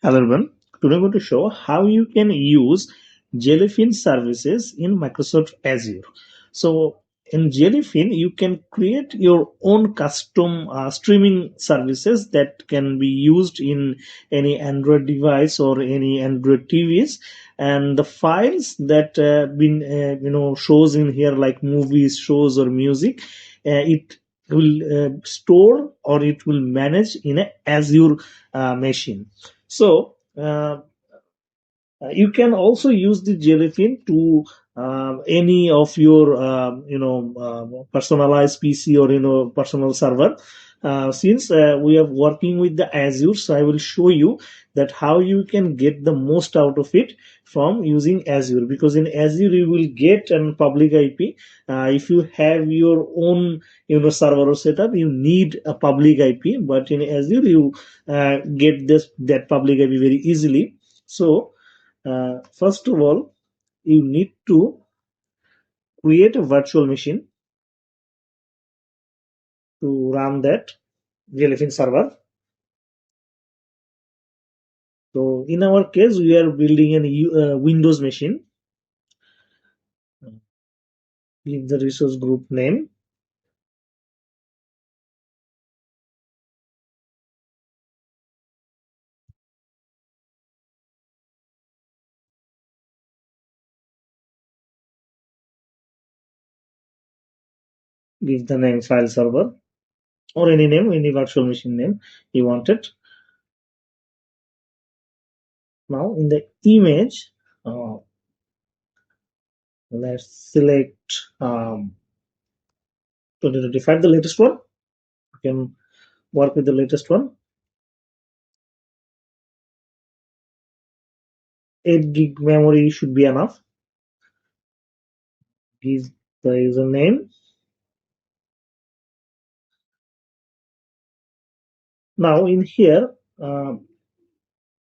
Hello everyone. Today I'm going to show how you can use Jellyfin services in Microsoft Azure. So in Jellyfin, you can create your own custom streaming services that can be used in any Android device or any Android TVs. And the files that been shows in here like movies, shows, or music, it will store or it will manage in a Azure machine. So you can also use the Jellyfin to any of your personalized PC or personal server. Since we are working with the Azure, so I will show you that how you can get the most out of it from using Azure. Because in Azure you will get a public IP. If you have your own server or setup, you need a public IP. But in Azure you get that public IP very easily. So first of all, you need to create a virtual machine to run that Jellyfin server. So in our case, we are building a Windows machine. Give the resource group name. Give the name file server or any name, any virtual machine name you want it. Now in the image, let's select 2025, the latest one. You can work with the latest one. 8 gig memory should be enough. Give the username. Now in here, no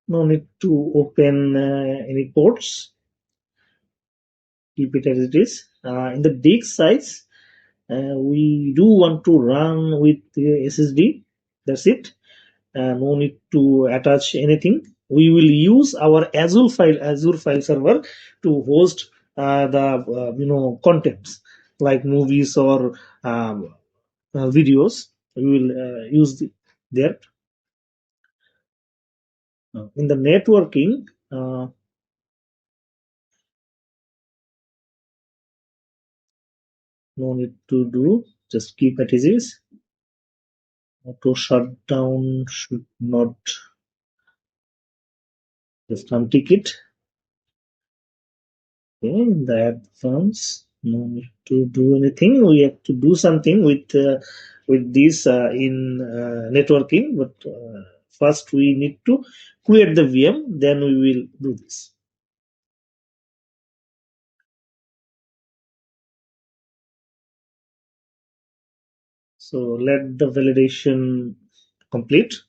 need to open any ports. Keep it as it is. In the disk size, we do want to run with SSD. That's it. No need to attach anything. We will use our Azure file server to host the contents like movies or videos. We will use that. In the networking, no need to do. Just keep it as is. Auto shutdown should not. Just untick it. Okay, in the advanced, no need to do anything. We have to do something with this in networking, but first we need to create the VM. Then we will do this. So let the validation complete.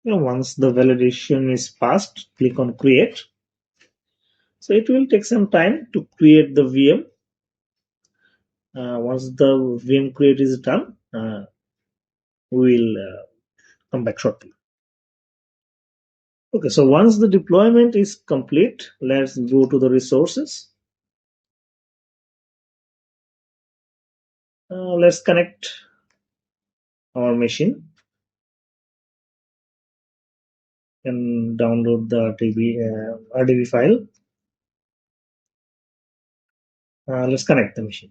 Once the validation is passed, click on create. So it will take some time to create the VM. Once the VM create is done, we will come back shortly. Okay, so once the deployment is complete, let's go to the resources. Let's connect our machine and download the RDB file. Let's connect the machine.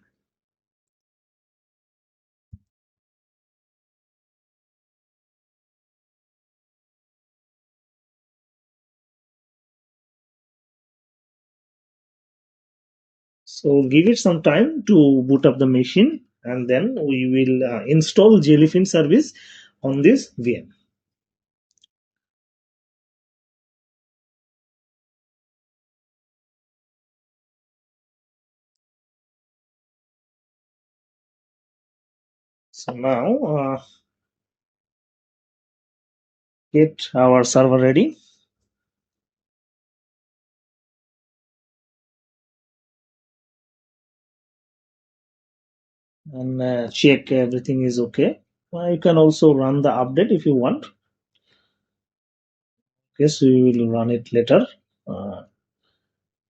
So give it some time to boot up the machine, and then we will install Jellyfin service on this VM. So now get our server ready. and check everything is okay. You can also run the update if you want. Yes, we will run it later.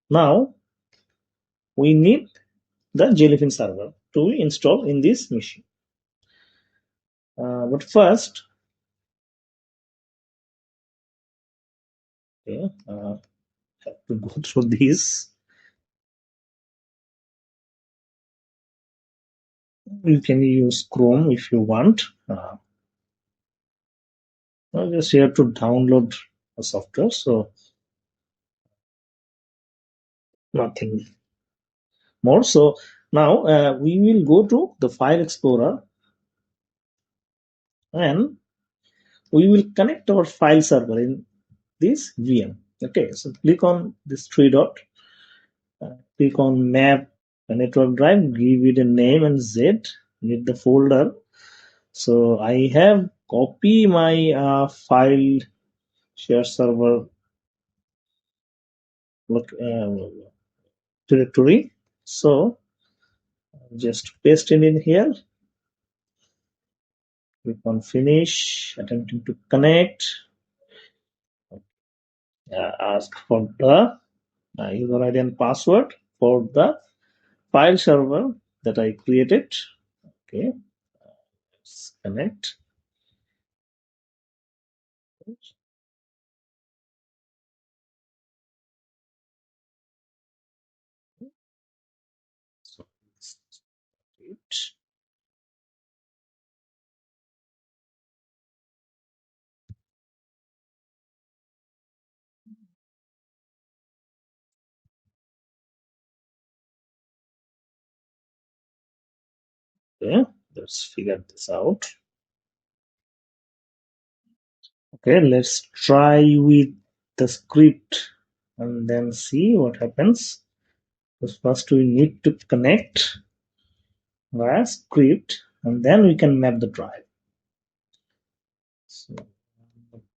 Now we need the Jellyfin server to install in this machine. But first, okay, have to go through this. You can use Chrome if you want. Just here to download the software, so nothing more. So now we will go to the File Explorer and we will connect our file server in this VM. Okay, so click on this three dot, click on Map the network drive, give it a name and Z, need the folder. So I have copy my file share server directory. So just paste it in here. Click on finish, attempting to connect. Ask for the user ID and password for the file server that I created. Okay, let's connect. So it. Okay, let's figure this out. Okay, let's try with the script and then see what happens. Because first we need to connect via script and then we can map the drive. So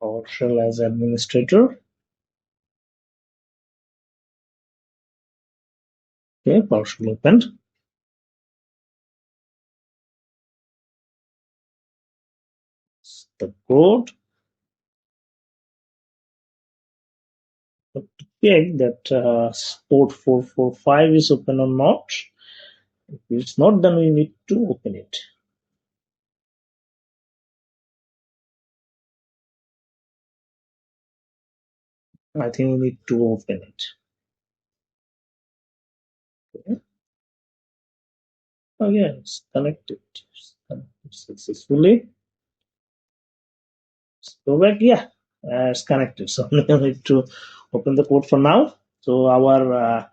PowerShell as administrator. Okay, PowerShell opened. The code. But to check that port 445 is open or not. If it's not, then we need to open it. I think we need to open it. Okay. Oh yeah, it's connected. It's connected successfully. Let's go back. Yeah, it's connected. So we need to open the code for now. So our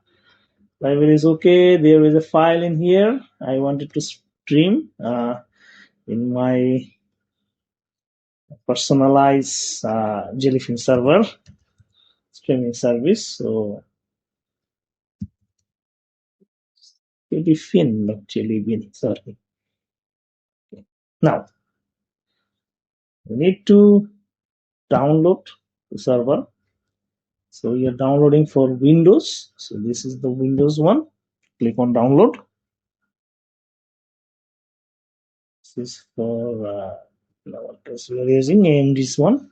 library is okay. There is a file in here. I wanted to stream in my personalized Jellyfin server streaming service. So Jellyfin, not Jellybean. Sorry. Okay. Now we need to download the server. So we are downloading for Windows. So this is the Windows one. Click on download. This is for we are using AMD's one.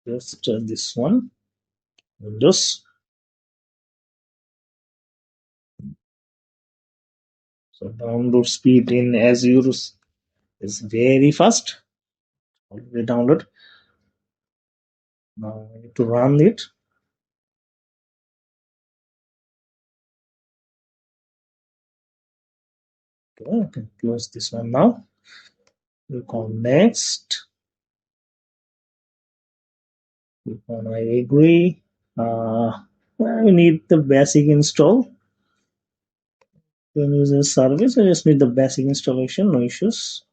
Just this one, Windows. So download speed in Azure is very fast. Already download. Now I need to run it. Okay, I can close this one now. Click on next. Click on I agree. We need the basic install. When using service, I just need the basic installation, no issues.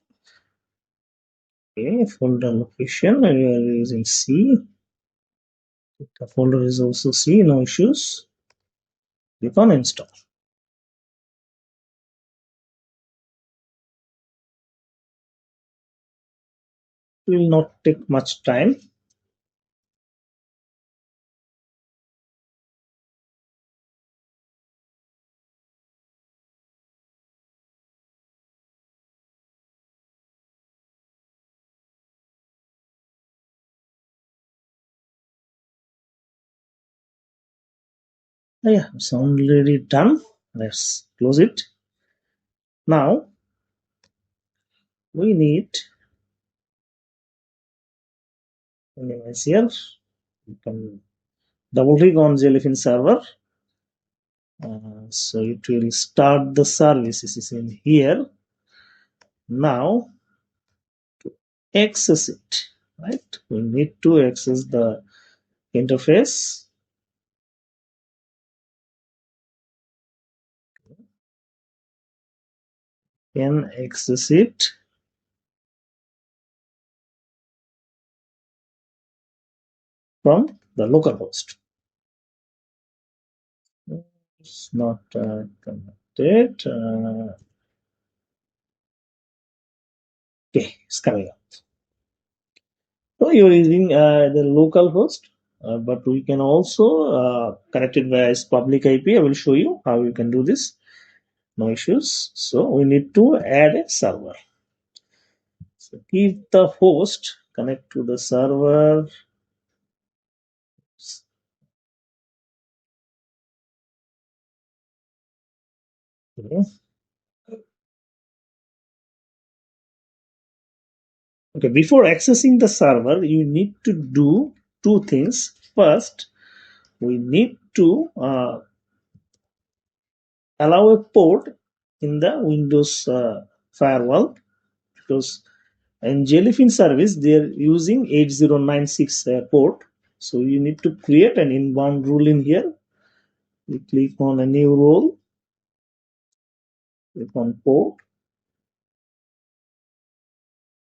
Okay, folder location, we are using C. The folder is also C, no issues. Click on install. It will not take much time. Yeah, it's already done. Let's close it. Now we need minimize here. You can double click on Jellyfin server. So it will start the service. This is in here. Now access it. Right? We need to access the interface. Can access it from the localhost. It's not connected. Okay, it's coming up. So you're using the local host, but we can also connect it via its public IP. I will show you how you can do this. No issues. So we need to add a server. So if the host connect to the server, okay. Okay, before accessing the server, you need to do two things. First, we need to allow a port in the Windows firewall, because in Jellyfin service they are using 8096 port. So you need to create an inbound rule in here. You click on a new role, click on port,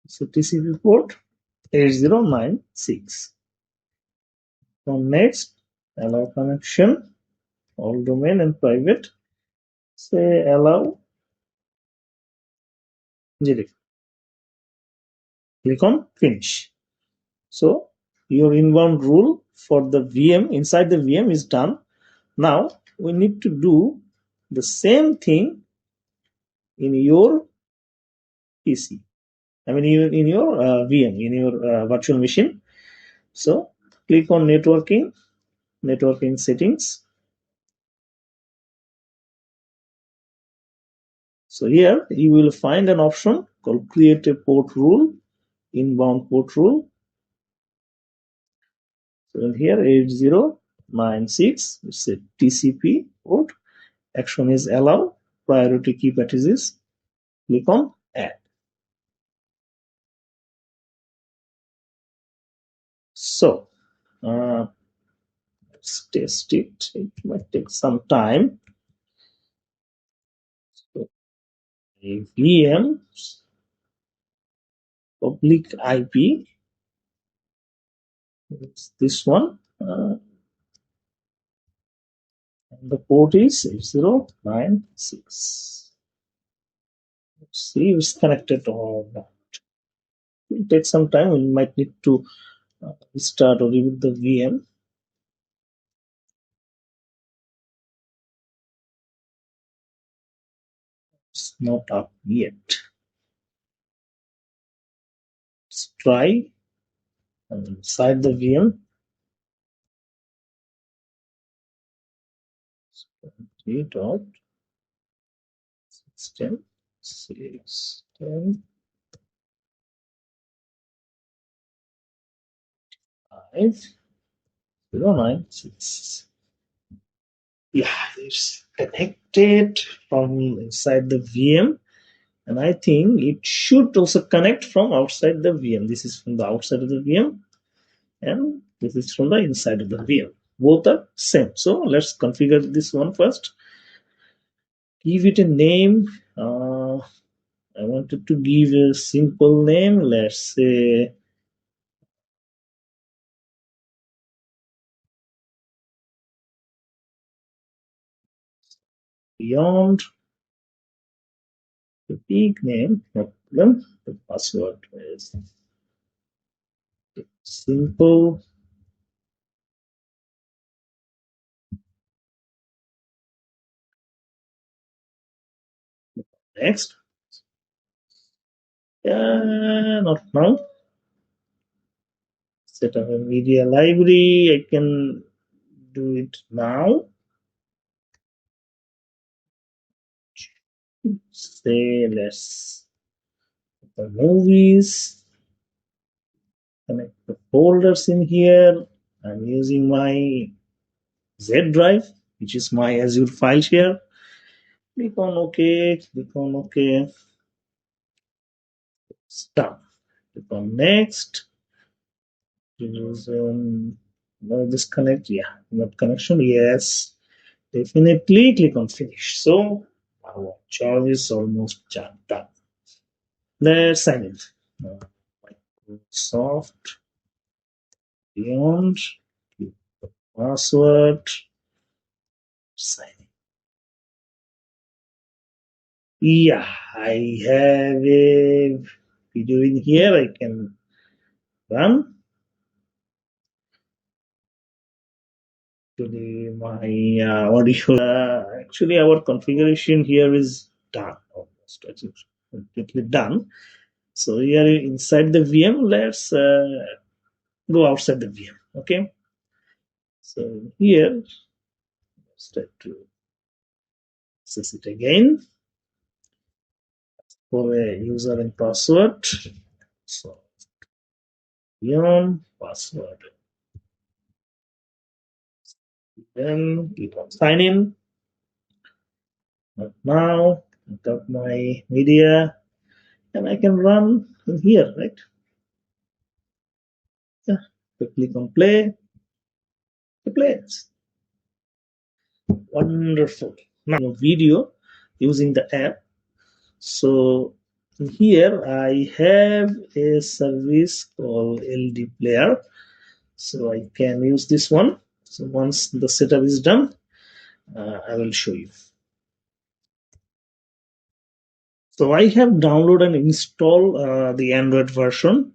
so TCP port 8096. On next, allow connection, all domain and private. Say allow Jellyfin. Click on finish. So your inbound rule for the VM inside the VM is done. Now we need to do the same thing in your PC. I mean, in your VM, in your virtual machine. So click on networking settings. So here you will find an option called create a port rule, inbound port rule. So in here 8096, it's a TCP port. Action is allow, priority key packages. Click on add. So let's test it. It might take some time. So, a VM public IP. It's this one. And the port is 8096. Let's see if it's connected or not. It will take some time. We might need to restart or reboot the VM. It's not up yet. Let's try inside the VM. 3.16.6.10.5. Zero nine six. Yeah, it's connected from inside the VM, and I think it should also connect from outside the VM. This is from the outside of the VM, and this is from the inside of the VM. Both are same. So let's configure this one first. Give it a name. I wanted to give a simple name. Let's say beyond the big name. No problem. The password is simple. Next. Not now. Set up a media library. I can do it now. Say let's the movies, connect the folders in here. I'm using my Z drive, which is my Azure File Share. Click on OK, click on OK, stop. Click on Next. Use no disconnect, yeah, not connection, yes, definitely. Click on Finish. So our job is almost done. Let's sign in. Microsoft Beyond, password, sign in. Yeah, I have a video in here. I can run. Actually, my audio. Actually, our configuration here is done almost. I think completely done. So here inside the VM, let's go outside the VM. Okay. So here, step to access it again for a user and password. So beyond password. Then click on sign in. But now I got my media and I can run in here, right? Yeah. So click on play. It plays. Wonderful. Now video using the app. So here I have a service called LD Player. So I can use this one. So once the setup is done, I will show you. So I have downloaded and installed the Android version.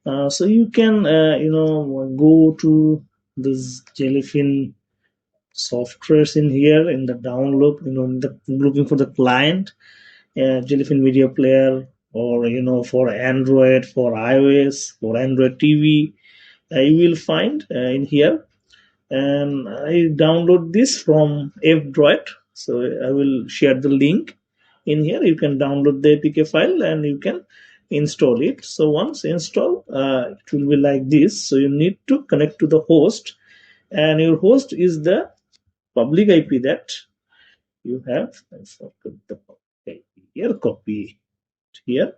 So you can, go to this Jellyfin softwares in here in the download, looking for the client, Jellyfin Media Player, or for Android, for iOS, for Android TV, you will find in here. And I download this from F-Droid, so I will share the link in here. You can download the APK file and you can install it. So once install, it will be like this. So you need to connect to the host, and your host is the public IP that you have. I forgot the public IP here. Copy it here,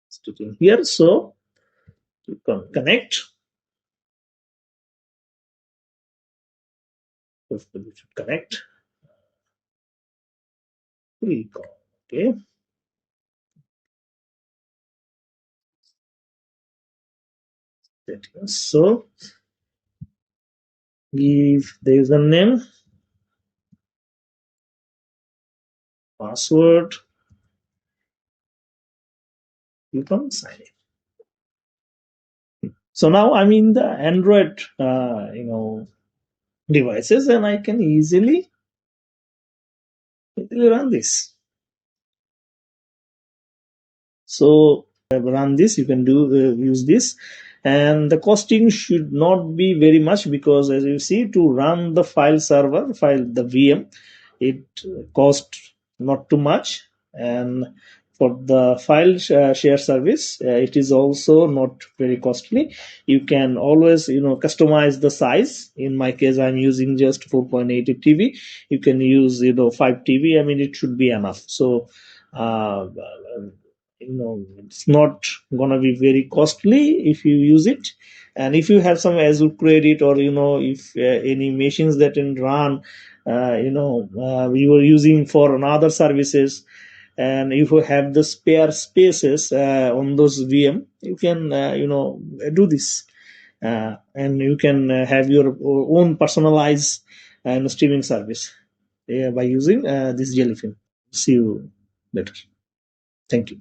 stick in here. So you can connect. Hopefully you should connect. Click on OK. Settings. So give the username, password. You can sign in. So now I'm in the Android, devices, and I can easily run this. So run this. You can use this, and the costing should not be very much, because as you see, to run the file server, the VM, it cost not too much. And for the file share service, it is also not very costly. You can always customize the size. In my case, I'm using just 4.8 TB. You can use 5 TB. I mean, it should be enough. So it's not gonna be very costly if you use it. And if you have some Azure credit, or if any machines that can run we were using for another services, and if you have the spare spaces on those VM, you can do this, and you can have your own personalized streaming service by using this Jellyfin. See you later. Thank you.